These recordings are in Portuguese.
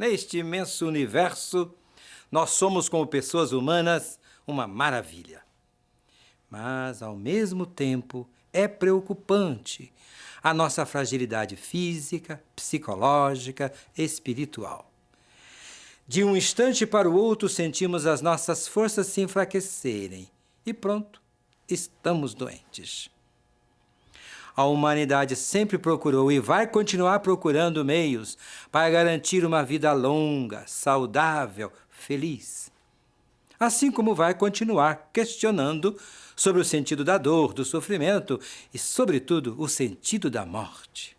Neste imenso universo, nós somos, como pessoas humanas, uma maravilha. Mas, ao mesmo tempo, é preocupante a nossa fragilidade física, psicológica, espiritual. De um instante para o outro, sentimos as nossas forças se enfraquecerem e pronto, estamos doentes. A humanidade sempre procurou e vai continuar procurando meios para garantir uma vida longa, saudável, feliz. Assim como vai continuar questionando sobre o sentido da dor, do sofrimento e, sobretudo, o sentido da morte.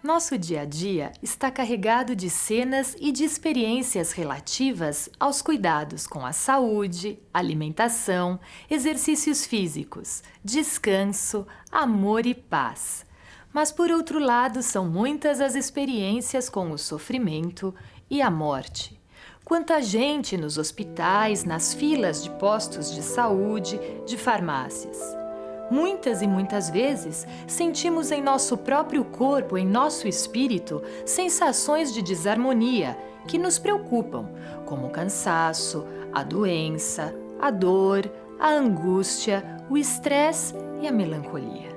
Nosso dia a dia está carregado de cenas e de experiências relativas aos cuidados com a saúde, alimentação, exercícios físicos, descanso, amor e paz. Mas, por outro lado, são muitas as experiências com o sofrimento e a morte. Quanta gente nos hospitais, nas filas de postos de saúde, de farmácias. Muitas e muitas vezes sentimos em nosso próprio corpo, em nosso espírito, sensações de desarmonia que nos preocupam, como o cansaço, a doença, a dor, a angústia, o estresse e a melancolia.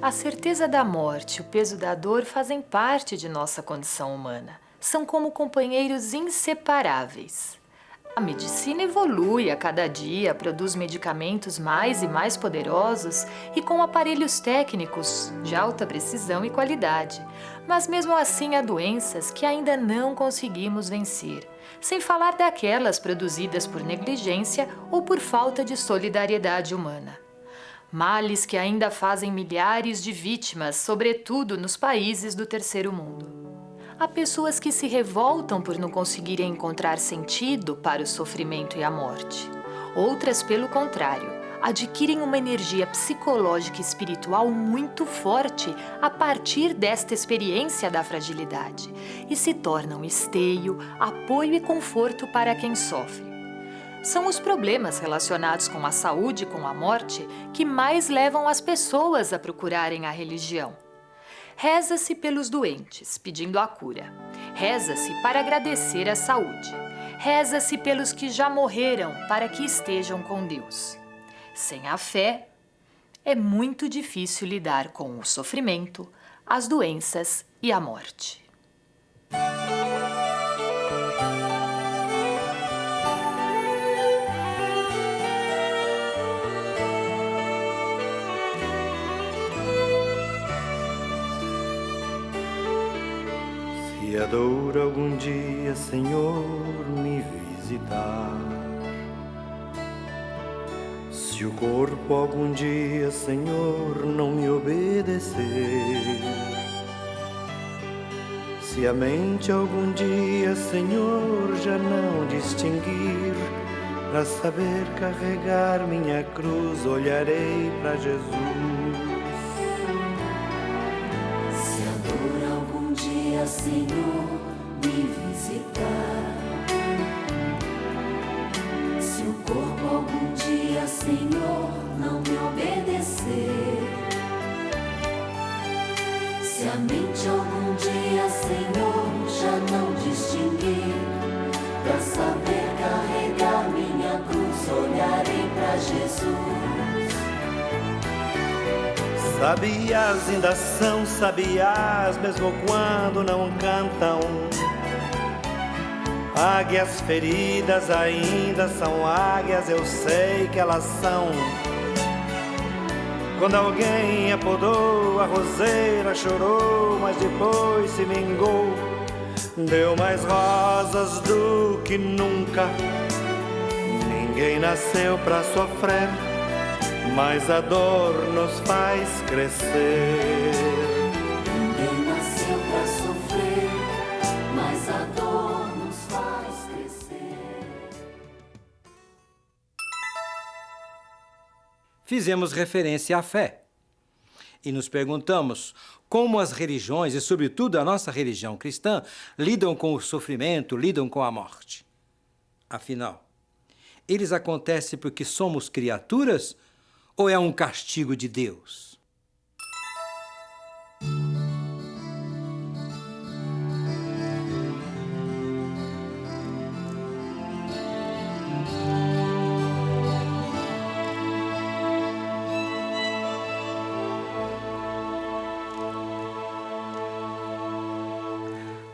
A certeza da morte e o peso da dor fazem parte de nossa condição humana. São como companheiros inseparáveis. A medicina evolui a cada dia, produz medicamentos mais e mais poderosos e com aparelhos técnicos de alta precisão e qualidade. Mas mesmo assim há doenças que ainda não conseguimos vencer, sem falar daquelas produzidas por negligência ou por falta de solidariedade humana. Males que ainda fazem milhares de vítimas, sobretudo nos países do terceiro mundo. Há pessoas que se revoltam por não conseguirem encontrar sentido para o sofrimento e a morte. Outras, pelo contrário, adquirem uma energia psicológica e espiritual muito forte a partir desta experiência da fragilidade e se tornam esteio, apoio e conforto para quem sofre. São os problemas relacionados com a saúde e com a morte que mais levam as pessoas a procurarem a religião. Reza-se pelos doentes, pedindo a cura. Reza-se para agradecer a saúde. Reza-se pelos que já morreram, para que estejam com Deus. Sem a fé, é muito difícil lidar com o sofrimento, as doenças e a morte. Se a dor algum dia, Senhor, me visitar, se o corpo algum dia, Senhor, não me obedecer, se a mente algum dia, Senhor, já não distinguir, para saber carregar minha cruz, olharei para Jesus. Senhor, me visitar. Se o corpo algum dia, Senhor, não me obedecer, se a mente algum dia, Senhor, já não distinguir, para saber carregar minha cruz, olharei para Jesus. Sabiás ainda são sabiás, mesmo quando não cantam. Águias feridas ainda são águias, eu sei que elas são. Quando alguém apodou a roseira, chorou, mas depois se vingou. Deu mais rosas do que nunca. Ninguém nasceu pra sofrer, mas a dor nos faz crescer. Ninguém nasceu pra sofrer, mas a dor nos faz crescer. Fizemos referência à fé e nos perguntamos como as religiões, e sobretudo a nossa religião cristã, lidam com o sofrimento, lidam com a morte. Afinal, eles acontecem porque somos criaturas ou é um castigo de Deus?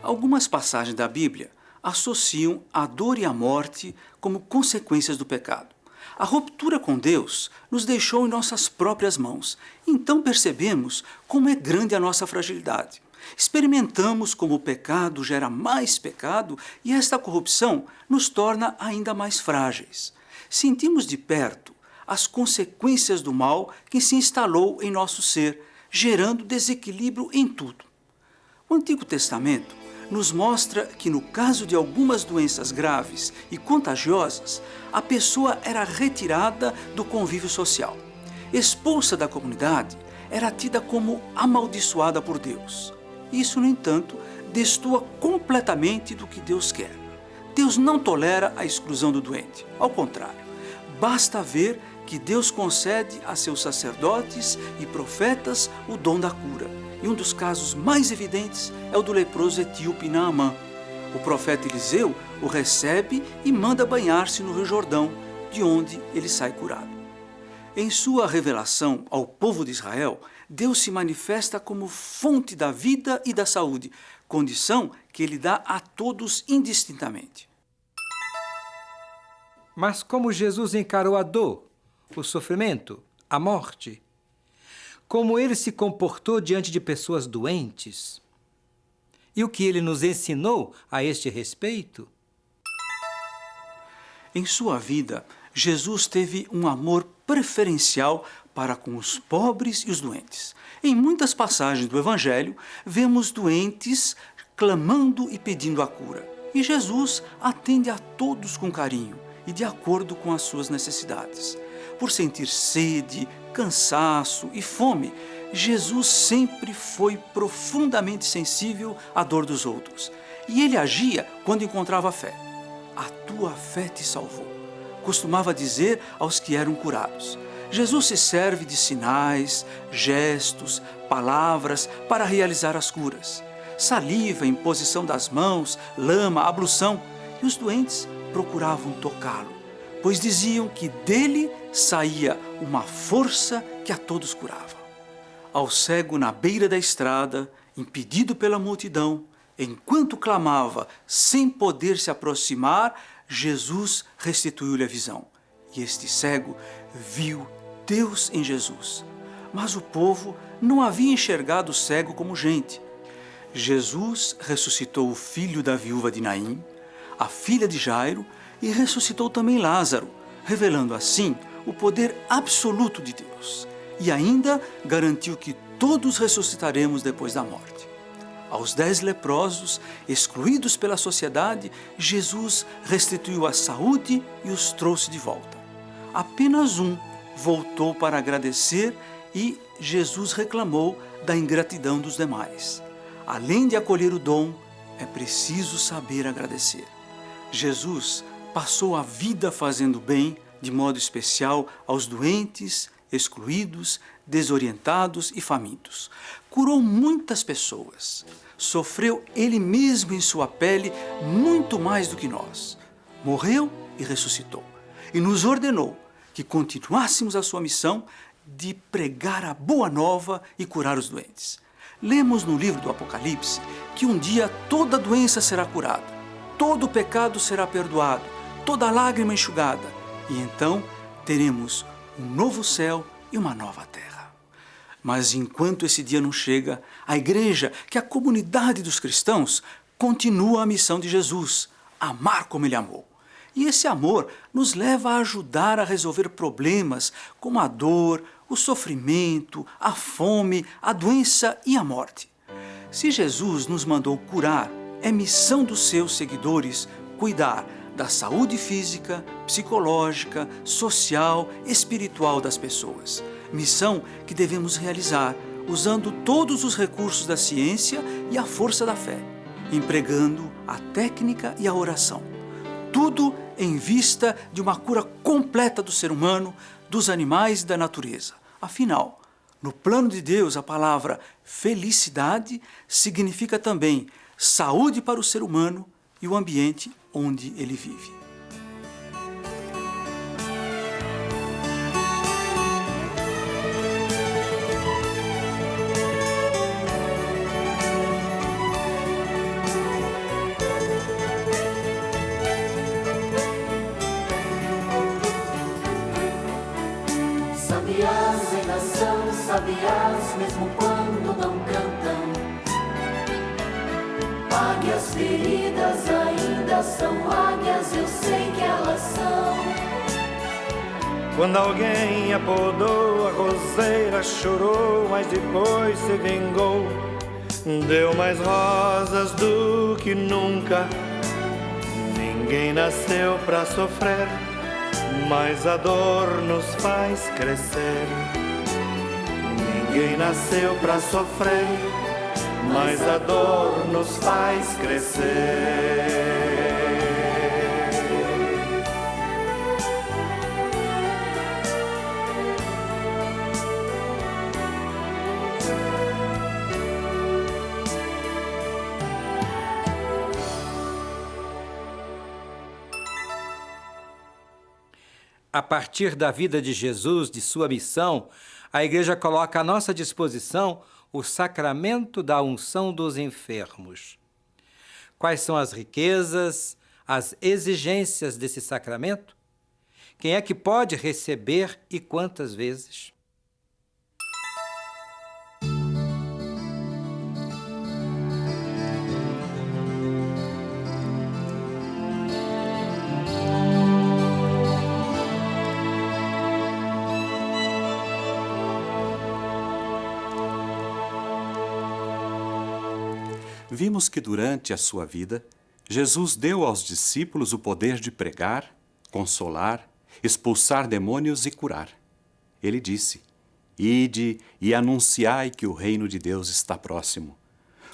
Algumas passagens da Bíblia associam a dor e a morte como consequências do pecado. A ruptura com Deus nos deixou em nossas próprias mãos. Então percebemos como é grande a nossa fragilidade. Experimentamos como o pecado gera mais pecado e esta corrupção nos torna ainda mais frágeis. Sentimos de perto as consequências do mal que se instalou em nosso ser, gerando desequilíbrio em tudo. O Antigo Testamento nos mostra que no caso de algumas doenças graves e contagiosas, a pessoa era retirada do convívio social. Expulsa da comunidade, era tida como amaldiçoada por Deus. Isso, no entanto, destoa completamente do que Deus quer. Deus não tolera a exclusão do doente. Ao contrário, basta ver que Deus concede a seus sacerdotes e profetas o dom da cura. E um dos casos mais evidentes é o do leproso etíope Naamã. O profeta Eliseu o recebe e manda banhar-se no Rio Jordão, de onde ele sai curado. Em sua revelação ao povo de Israel, Deus se manifesta como fonte da vida e da saúde, condição que ele dá a todos indistintamente. Mas como Jesus encarou a dor, o sofrimento, a morte? Como ele se comportou diante de pessoas doentes? E o que ele nos ensinou a este respeito? Em sua vida, Jesus teve um amor preferencial para com os pobres e os doentes. Em muitas passagens do Evangelho, vemos doentes clamando e pedindo a cura. E Jesus atende a todos com carinho e de acordo com as suas necessidades. Por sentir sede, cansaço e fome, Jesus sempre foi profundamente sensível à dor dos outros. E ele agia quando encontrava fé. A tua fé te salvou, costumava dizer aos que eram curados. Jesus se serve de sinais, gestos, palavras para realizar as curas. Saliva, imposição das mãos, lama, ablução. E os doentes procuravam tocá-lo, pois diziam que dele saía uma força que a todos curava. Ao cego na beira da estrada, impedido pela multidão, enquanto clamava sem poder se aproximar, Jesus restituiu-lhe a visão. E este cego viu Deus em Jesus. Mas o povo não havia enxergado o cego como gente. Jesus ressuscitou o filho da viúva de Naim, a filha de Jairo, e ressuscitou também Lázaro, revelando assim o poder absoluto de Deus. E ainda garantiu que todos ressuscitaremos depois da morte. Aos 10 leprosos, excluídos pela sociedade, Jesus restituiu a saúde e os trouxe de volta. Apenas um voltou para agradecer e Jesus reclamou da ingratidão dos demais. Além de acolher o dom, é preciso saber agradecer. Jesus passou a vida fazendo bem, de modo especial aos doentes, excluídos, desorientados e famintos. Curou muitas pessoas. Sofreu ele mesmo em sua pele muito mais do que nós. Morreu e ressuscitou. E nos ordenou que continuássemos a sua missão de pregar a boa nova e curar os doentes. Lemos no livro do Apocalipse que um dia toda doença será curada, todo pecado será perdoado, toda lágrima enxugada, e então teremos um novo céu e uma nova terra. Mas enquanto esse dia não chega, a igreja, que é a comunidade dos cristãos, continua a missão de Jesus, amar como ele amou. E esse amor nos leva a ajudar a resolver problemas como a dor, o sofrimento, a fome, a doença e a morte. Se Jesus nos mandou curar, é missão dos seus seguidores cuidar da saúde física, psicológica, social, espiritual das pessoas. Missão que devemos realizar usando todos os recursos da ciência e a força da fé, empregando a técnica e a oração. Tudo em vista de uma cura completa do ser humano, dos animais e da natureza. Afinal, no plano de Deus, a palavra felicidade significa também saúde para o ser humano e o ambiente onde ele vive. sabiás mesmo quando não cantam. Águias feridas ainda são águias, eu sei que elas são. Quando alguém apodou a roseira, chorou, mas depois se vingou. Deu mais rosas do que nunca. Ninguém nasceu pra sofrer, mas a dor nos faz crescer. Ninguém nasceu pra sofrer, mas a dor nos faz crescer. A partir da vida de Jesus, de sua missão, a Igreja coloca à nossa disposição o sacramento da unção dos enfermos. Quais são as riquezas, as exigências desse sacramento? Quem é que pode receber e quantas vezes? Vimos que durante a sua vida, Jesus deu aos discípulos o poder de pregar, consolar, expulsar demônios e curar. Ele disse: Ide e anunciai que o reino de Deus está próximo.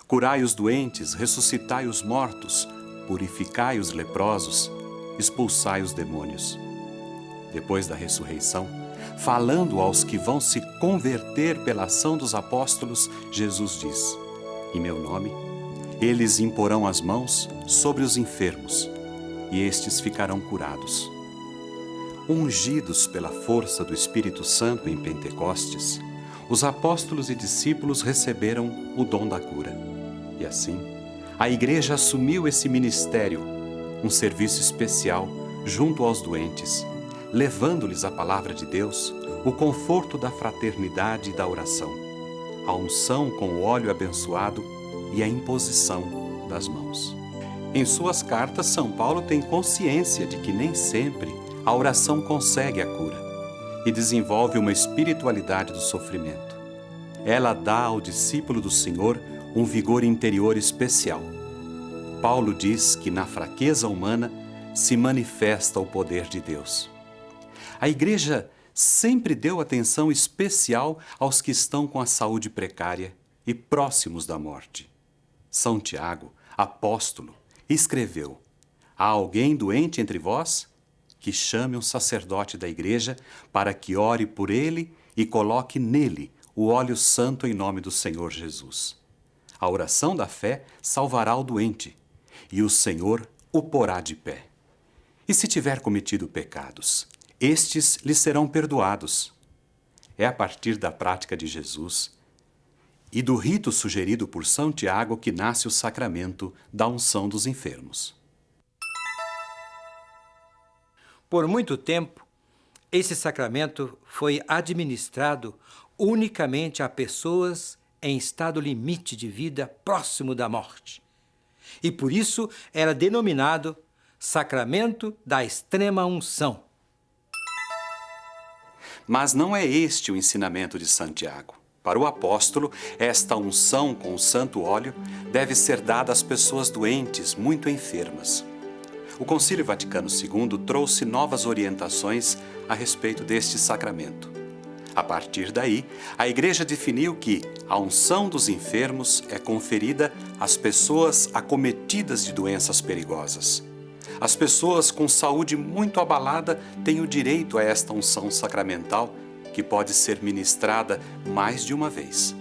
Curai os doentes, ressuscitai os mortos, purificai os leprosos, expulsai os demônios. Depois da ressurreição, falando aos que vão se converter pela ação dos apóstolos, Jesus diz: Em meu nome, eles imporão as mãos sobre os enfermos, e estes ficarão curados. Ungidos pela força do Espírito Santo em Pentecostes, os apóstolos e discípulos receberam o dom da cura. E assim, a Igreja assumiu esse ministério, um serviço especial junto aos doentes, levando-lhes a palavra de Deus, o conforto da fraternidade e da oração, a unção com o óleo abençoado e a imposição das mãos. Em suas cartas, São Paulo tem consciência de que nem sempre a oração consegue a cura e desenvolve uma espiritualidade do sofrimento. Ela dá ao discípulo do Senhor um vigor interior especial. Paulo diz que na fraqueza humana se manifesta o poder de Deus. A Igreja sempre deu atenção especial aos que estão com a saúde precária e próximos da morte. São Tiago, apóstolo, escreveu: Há alguém doente entre vós? Que chame um sacerdote da igreja para que ore por ele e coloque nele o óleo santo em nome do Senhor Jesus. A oração da fé salvará o doente, e o Senhor o porá de pé. E se tiver cometido pecados, estes lhe serão perdoados. É a partir da prática de Jesus e do rito sugerido por São Tiago que nasce o sacramento da unção dos enfermos. Por muito tempo, esse sacramento foi administrado unicamente a pessoas em estado limite de vida próximo da morte. E por isso era denominado sacramento da extrema unção. Mas não é este o ensinamento de Santiago. Para o apóstolo, esta unção com o santo óleo deve ser dada às pessoas doentes, muito enfermas. O Concílio Vaticano II trouxe novas orientações a respeito deste sacramento. A partir daí, a Igreja definiu que a unção dos enfermos é conferida às pessoas acometidas de doenças perigosas. As pessoas com saúde muito abalada têm o direito a esta unção sacramental, que pode ser ministrada mais de uma vez.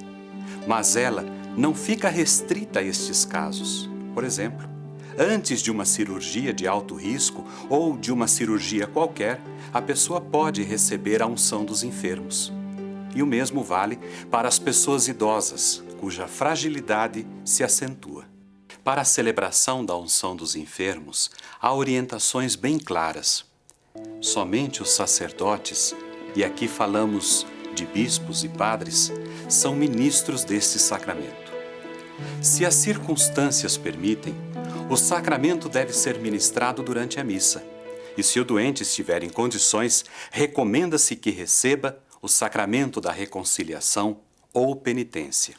Mas ela não fica restrita a estes casos. Por exemplo, antes de uma cirurgia de alto risco ou de uma cirurgia qualquer, a pessoa pode receber a unção dos enfermos. E o mesmo vale para as pessoas idosas, cuja fragilidade se acentua. Para a celebração da unção dos enfermos, há orientações bem claras. Somente os sacerdotes, e aqui falamos de bispos e padres, são ministros deste sacramento. Se as circunstâncias permitem, o sacramento deve ser ministrado durante a missa. E se o doente estiver em condições, recomenda-se que receba o sacramento da reconciliação ou penitência.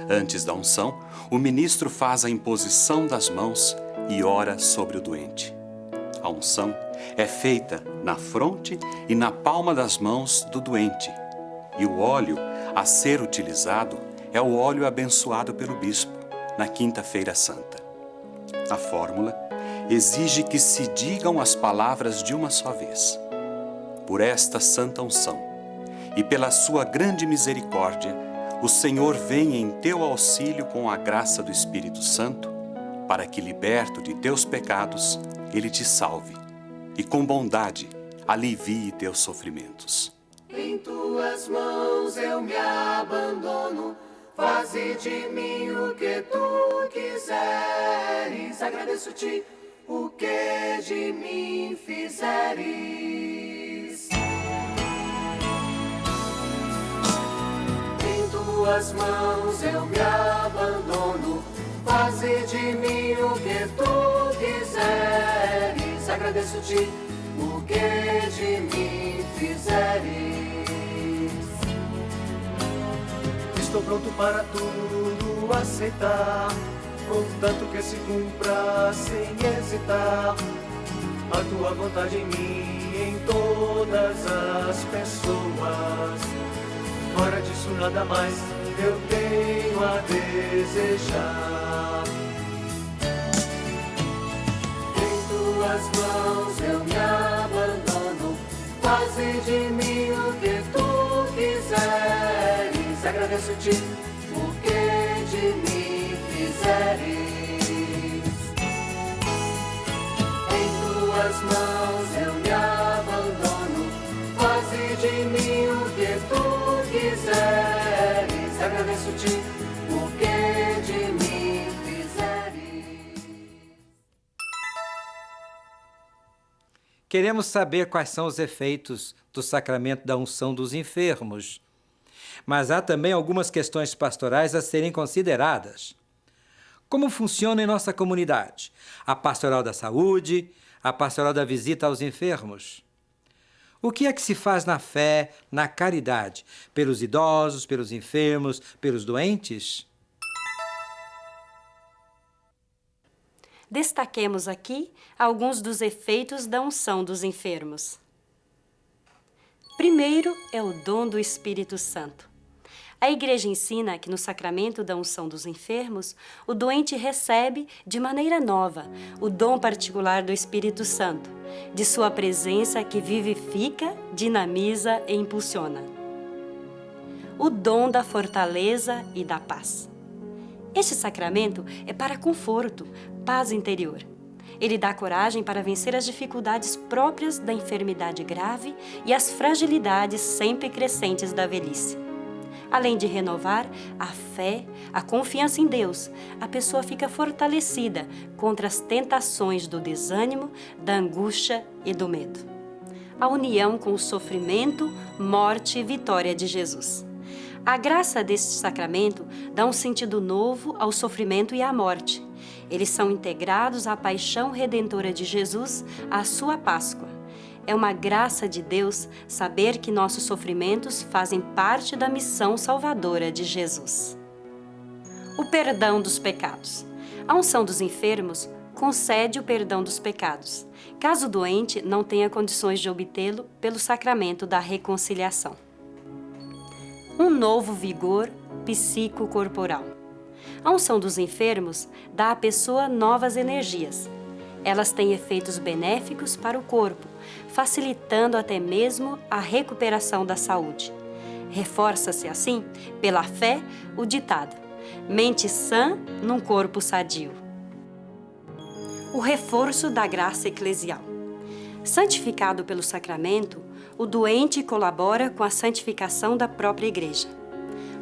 Antes da unção, o ministro faz a imposição das mãos e ora sobre o doente. A unção é feita na fronte e na palma das mãos do doente, e o óleo a ser utilizado é o óleo abençoado pelo bispo na Quinta-feira Santa. A fórmula exige que se digam as palavras de uma só vez. Por esta santa unção e pela sua grande misericórdia, o Senhor vem em teu auxílio com a graça do Espírito Santo, para que, liberto de teus pecados, Ele te salve e com bondade alivie teus sofrimentos. Em tuas mãos eu me abandono, faze de mim o que tu quiseres. Agradeço-te o que de mim fizeres. Em tuas mãos eu me abandono, faze de mim o que tu quiseres. Agradeço-te o que de mim fizeres. Estou pronto para tudo aceitar, contanto que se cumpra sem hesitar a tua vontade em mim, em todas as pessoas. Fora disso nada mais eu tenho a desejar. Em tuas mãos eu me abandono, faze de mim o que tu quiseres. Agradeço-te o que de mim fizeres. Em tuas mãos eu me abandono, faze de mim o que tu quiseres. Agradeço-te o que de mim fizeres. Queremos saber quais são os efeitos do sacramento da unção dos enfermos. Mas há também algumas questões pastorais a serem consideradas. Como funciona em nossa comunidade a pastoral da saúde, a pastoral da visita aos enfermos? O que é que se faz na fé, na caridade, pelos idosos, pelos enfermos, pelos doentes? Destaquemos aqui alguns dos efeitos da unção dos enfermos. Primeiro é o dom do Espírito Santo. A Igreja ensina que no sacramento da unção dos enfermos, o doente recebe, de maneira nova, o dom particular do Espírito Santo, de sua presença que vivifica, dinamiza e impulsiona. O dom da fortaleza e da paz. Este sacramento é para conforto, paz interior. Ele dá coragem para vencer as dificuldades próprias da enfermidade grave e as fragilidades sempre crescentes da velhice. Além de renovar a fé, a confiança em Deus, a pessoa fica fortalecida contra as tentações do desânimo, da angústia e do medo. A união com o sofrimento, morte e vitória de Jesus. A graça deste sacramento dá um sentido novo ao sofrimento e à morte. Eles são integrados à paixão redentora de Jesus, à sua Páscoa. É uma graça de Deus saber que nossos sofrimentos fazem parte da missão salvadora de Jesus. O perdão dos pecados. A unção dos enfermos concede o perdão dos pecados, caso o doente não tenha condições de obtê-lo pelo sacramento da reconciliação. Um novo vigor psicocorporal. A unção dos enfermos dá à pessoa novas energias. Elas têm efeitos benéficos para o corpo, facilitando até mesmo a recuperação da saúde. Reforça-se assim, pela fé, o ditado: mente sã num corpo sadio. O reforço da graça eclesial. Santificado pelo sacramento, o doente colabora com a santificação da própria Igreja.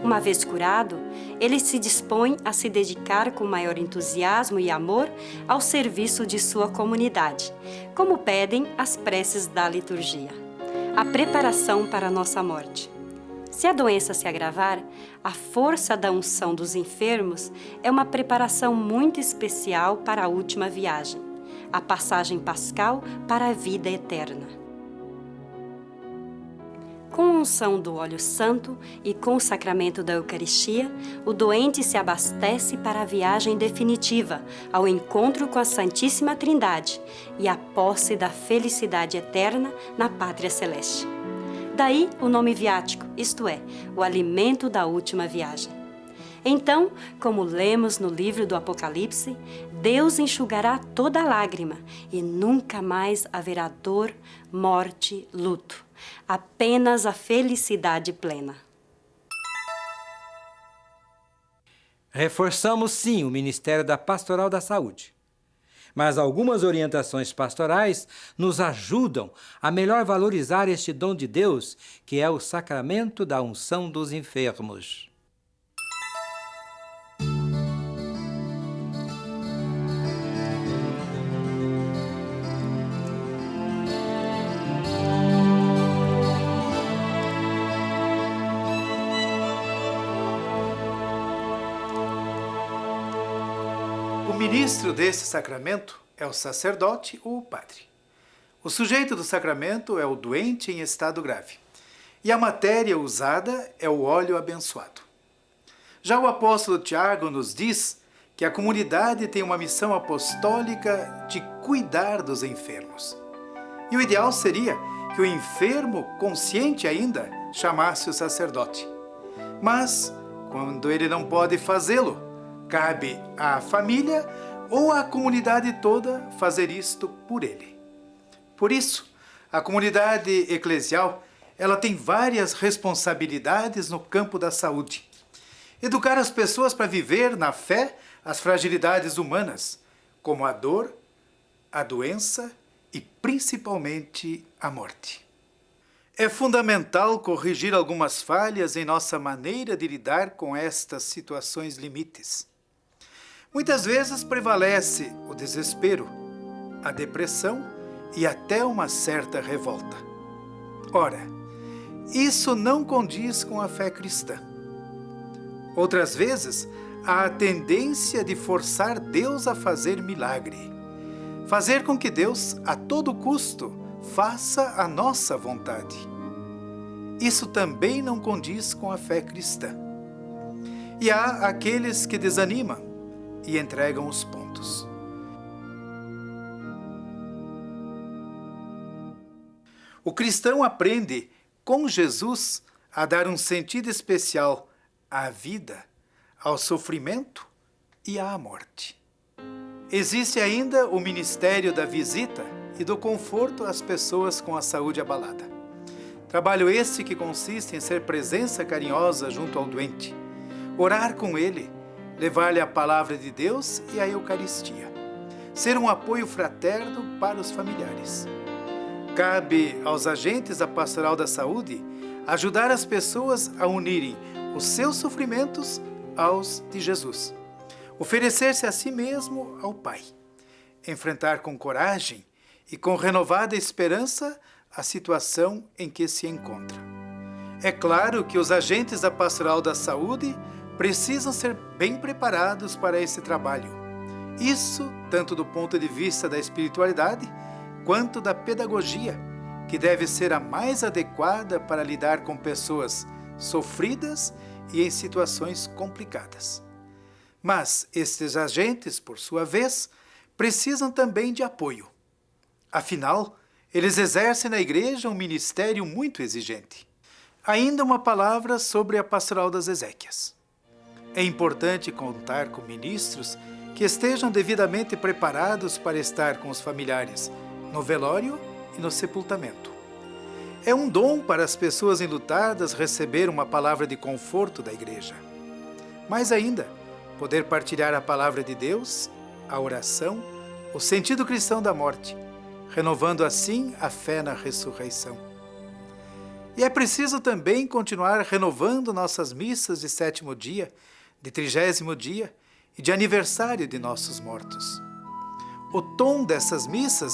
Uma vez curado, ele se dispõe a se dedicar com maior entusiasmo e amor ao serviço de sua comunidade, como pedem as preces da liturgia. A preparação para a nossa morte. Se a doença se agravar, a força da unção dos enfermos é uma preparação muito especial para a última viagem, a passagem pascal para a vida eterna. Com a unção do óleo santo e com o sacramento da Eucaristia, o doente se abastece para a viagem definitiva, ao encontro com a Santíssima Trindade e a posse da felicidade eterna na Pátria Celeste. Daí o nome viático, isto é, o alimento da última viagem. Então, como lemos no livro do Apocalipse, Deus enxugará toda lágrima e nunca mais haverá dor, morte, luto. Apenas a felicidade plena. Reforçamos sim o Ministério da Pastoral da Saúde. Mas algumas orientações pastorais nos ajudam a melhor valorizar este dom de Deus, que é o sacramento da unção dos enfermos. O ministro desse sacramento é o sacerdote ou o padre. O sujeito do sacramento é o doente em estado grave. E a matéria usada é o óleo abençoado. Já o apóstolo Tiago nos diz que a comunidade tem uma missão apostólica de cuidar dos enfermos. E o ideal seria que o enfermo, consciente ainda, chamasse o sacerdote. Mas, quando ele não pode fazê-lo, cabe à família ou à comunidade toda fazer isto por ele. Por isso, a comunidade eclesial ela tem várias responsabilidades no campo da saúde. Educar as pessoas para viver na fé as fragilidades humanas, como a dor, a doença e principalmente a morte. É fundamental corrigir algumas falhas em nossa maneira de lidar com estas situações limites. Muitas vezes prevalece o desespero, a depressão e até uma certa revolta. Ora, isso não condiz com a fé cristã. Outras vezes, há a tendência de forçar Deus a fazer milagre. Fazer com que Deus, a todo custo, faça a nossa vontade. Isso também não condiz com a fé cristã. E há aqueles que desanimam e entregam os pontos. O cristão aprende, com Jesus, a dar um sentido especial à vida, ao sofrimento e à morte. Existe ainda o ministério da visita e do conforto às pessoas com a saúde abalada. Trabalho esse que consiste em ser presença carinhosa junto ao doente, orar com ele, levar-lhe a palavra de Deus e a Eucaristia, ser um apoio fraterno para os familiares. Cabe aos agentes da Pastoral da Saúde ajudar as pessoas a unirem os seus sofrimentos aos de Jesus, oferecer-se a si mesmo ao Pai, enfrentar com coragem e com renovada esperança a situação em que se encontra. É claro que os agentes da Pastoral da Saúde precisam ser bem preparados para esse trabalho. Isso tanto do ponto de vista da espiritualidade, quanto da pedagogia, que deve ser a mais adequada para lidar com pessoas sofridas e em situações complicadas. Mas estes agentes, por sua vez, precisam também de apoio. Afinal, eles exercem na igreja um ministério muito exigente. Ainda uma palavra sobre a Pastoral das Exéquias. É importante contar com ministros que estejam devidamente preparados para estar com os familiares no velório e no sepultamento. É um dom para as pessoas enlutadas receber uma palavra de conforto da igreja. Mais ainda, poder partilhar a palavra de Deus, a oração, o sentido cristão da morte, renovando assim a fé na ressurreição. E é preciso também continuar renovando nossas missas de 7º dia, de 30º dia e de aniversário de nossos mortos. O tom dessas missas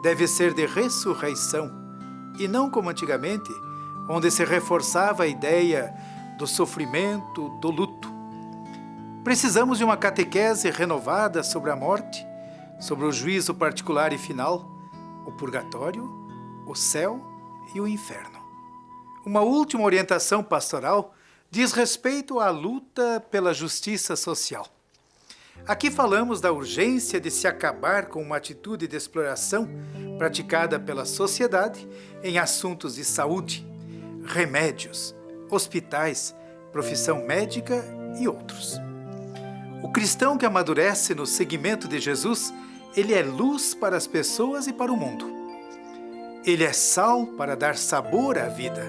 deve ser de ressurreição, e não como antigamente, onde se reforçava a ideia do sofrimento, do luto. Precisamos de uma catequese renovada sobre a morte, sobre o juízo particular e final, o purgatório, o céu e o inferno. Uma última orientação pastoral diz respeito à luta pela justiça social. Aqui falamos da urgência de se acabar com uma atitude de exploração praticada pela sociedade em assuntos de saúde, remédios, hospitais, profissão médica e outros. O cristão que amadurece no seguimento de Jesus, ele é luz para as pessoas e para o mundo. Ele é sal para dar sabor à vida.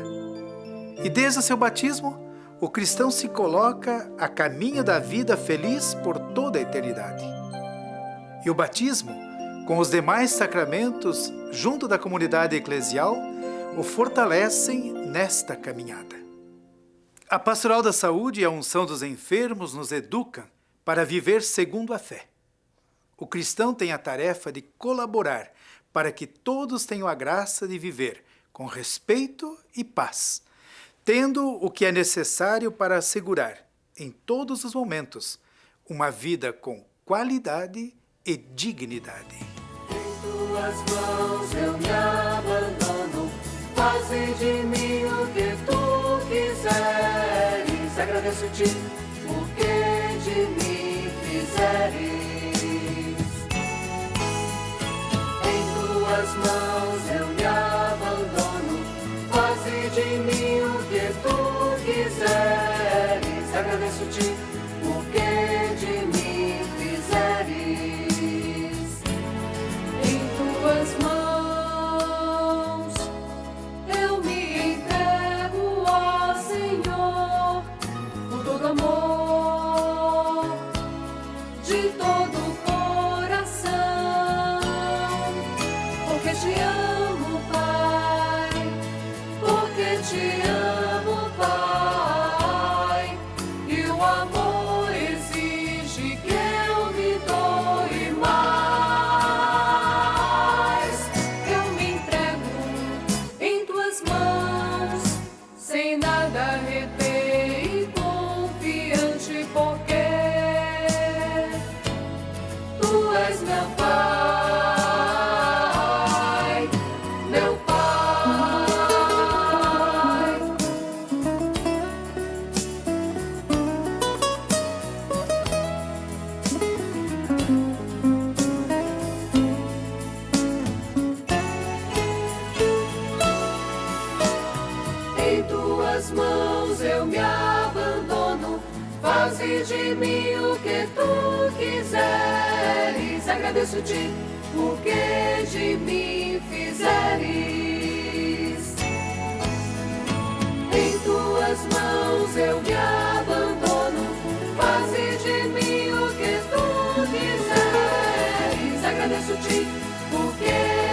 E desde o seu batismo, o cristão se coloca a caminho da vida feliz por toda a eternidade. E o batismo, com os demais sacramentos, junto da comunidade eclesial, o fortalecem nesta caminhada. A Pastoral da Saúde e a Unção dos Enfermos nos educam para viver segundo a fé. O cristão tem a tarefa de colaborar para que todos tenham a graça de viver com respeito e paz, tendo o que é necessário para assegurar, em todos os momentos, uma vida com qualidade e dignidade. Em tuas mãos eu me abandono, faze de mim o que tu quiseres. Agradeço-te o que de mim fizeres. Em tuas mãos eu me abandono, faze de mim o que tu quiseres. Agradeço-te o que de mim fizeres. Em tuas mãos eu me entrego, ó Senhor, com todo amor, de todo o coração, porque te amo, Pai, porque te amo, Pai, e o amor exige que eu me doe mais. Eu me entrego em tuas mãos, sem nada reter e confiante, porque tu és meu Pai, meu Pai. Em tuas mãos eu me abandono, faze de mim o que tu quiseres. Agradeço-te o que de mim fizeres. Em tuas mãos eu me abandono, faze de mim o que tu quiseres. Agradeço-te o que